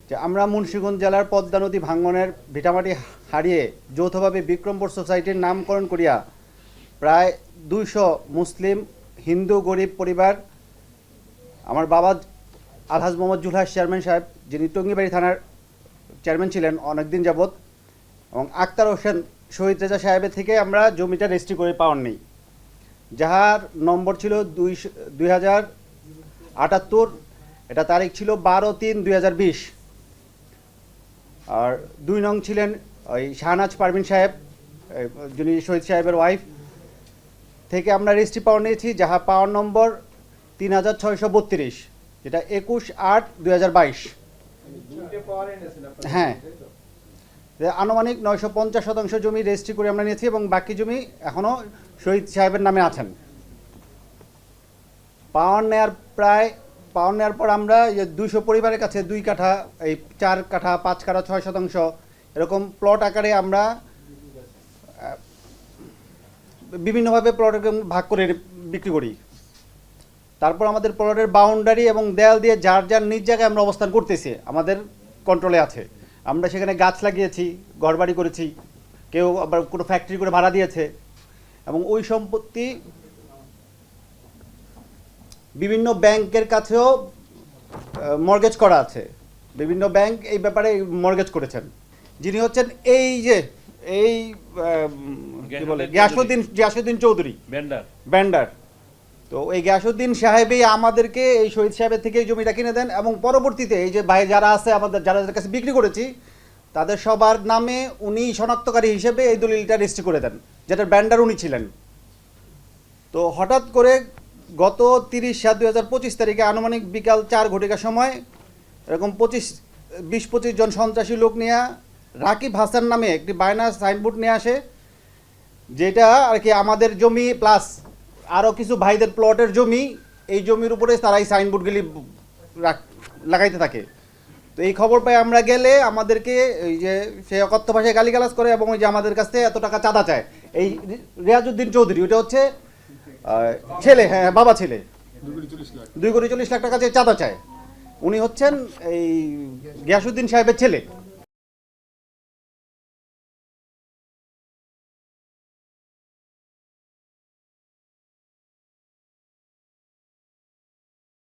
যে আমরা মুন্সিগঞ্জ জেলার পদ্মা নদী ভাঙ্গনের ভিটামাটি হারিয়ে যৌথভাবে বিক্রমপুর সোসাইটির নামকরণ করিয়া প্রায় 200 মুসলিম হিন্দু গরিব পরিবার আমার বাবা আলহাজ মোহাম্মদ জুলহাস চেয়ারম্যান সাহেব, যিনি টঙ্গিবাড়ি থানার চেয়ারম্যান ছিলেন অনেকদিন যাবৎ, এবং আক্তার হোসেন শহীদ রেজা সাহেবের থেকে আমরা জমিটা রেজিস্ট্রি করে পাওয়ার নেই, যাহার নম্বর ছিল 2078। এটা তারিখ ছিল 12/3/2020। আর 2 নং ছিলেন ওই শাহনাজ পারভিন সাহেব, যিনি শহীদ সাহেবের ওয়াইফ, থেকে আমরা রেজিস্ট্রি পাওয়ার নিয়েছি, যাহা পাওয়ার নম্বর 3632, যেটা 21/8/2022। হ্যাঁ, আনুমানিক 950 শতাংশ জমি রেজিস্ট্রি করে আমরা নিয়েছি এবং বাকি জমি এখনও শহীদ সাহেবের নামে আছেন। পাওয়ার নেওয়ার পর আমরা 200 পরিবারের কাছে 2 কাঠা, এই 4 কাঠা, 5 কাঠা, 6 শতাংশ এরকম প্লট আকারে আমরা বিভিন্নভাবে প্লট ভাগ করে বিক্রি করি। তারপর আমাদের প্লটের বাউন্ডারি এবং দেয়াল দিয়ে যার যার নিজ জায়গায় আমরা অবস্থান করতেছি, আমাদের কন্ট্রোলে আছে। আমরা সেখানে গাছ লাগিয়েছি, ঘরবাড়ি করেছি, কেউ আবার কোনো ফ্যাক্টরি করে ভাড়া দিয়েছে, এবং ওই সম্পত্তি বিভিন্ন ব্যাংকের কাছেও মর্গেজ করা আছে। বিভিন্ন ব্যাংক এই ব্যাপারে মর্গেজ করেছেন। যিনি হচ্ছেন এই যে কি বলে গিয়াসউদ্দিন চৌধুরী ব্যান্ডার। তো এই গিয়াসউদ্দিন সাহেবই আমাদেরকে এই শহীদ সাহেবের থেকে এই জমিটা কিনে দেন, এবং পরবর্তীতে এই যে ভাই যারা আছে আমাদের, যাদের কাছে বিক্রি করেছি, তাদের সবার নামে উনি শনাক্তকারী হিসেবে এই দলিলটা রেজিস্ট্রি করে দেন, যেটার ব্যান্ডার উনি ছিলেন। তো হঠাৎ করে গত 30/7/2025 তারিখে আনুমানিক বিকাল 4 ঘটিকার সময় এরকম 20-25 জন সন্ত্রাসী লোক নিয়ে রাকিব হাসান নামে একটি বায়না সাইনবোর্ড নিয়ে আসে, যেটা আর কি আমাদের জমি প্লাস আরও কিছু ভাইদের প্লটের জমি, এই জমির উপরে তারা এই সাইনবোর্ডগুলি লাগাইতে থাকে। তো এই খবর পাই আমরা গেলে আমাদেরকে এই যে সে অকথ্য ভাষায় গালিগালাজ করে, এবং ওই যে আমাদের কাছ থেকে এত টাকা চাঁদা চায়। এই রিয়াজউদ্দিন চৌধুরী, ওইটা হচ্ছে ছেলে, হ্যাঁ বাবা ছেলে, 2 কোটি 40 লাখ টাকা চাঁদা চায়। উনি হচ্ছেন এই গিয়াসউদ্দিন সাহেবের ছেলে।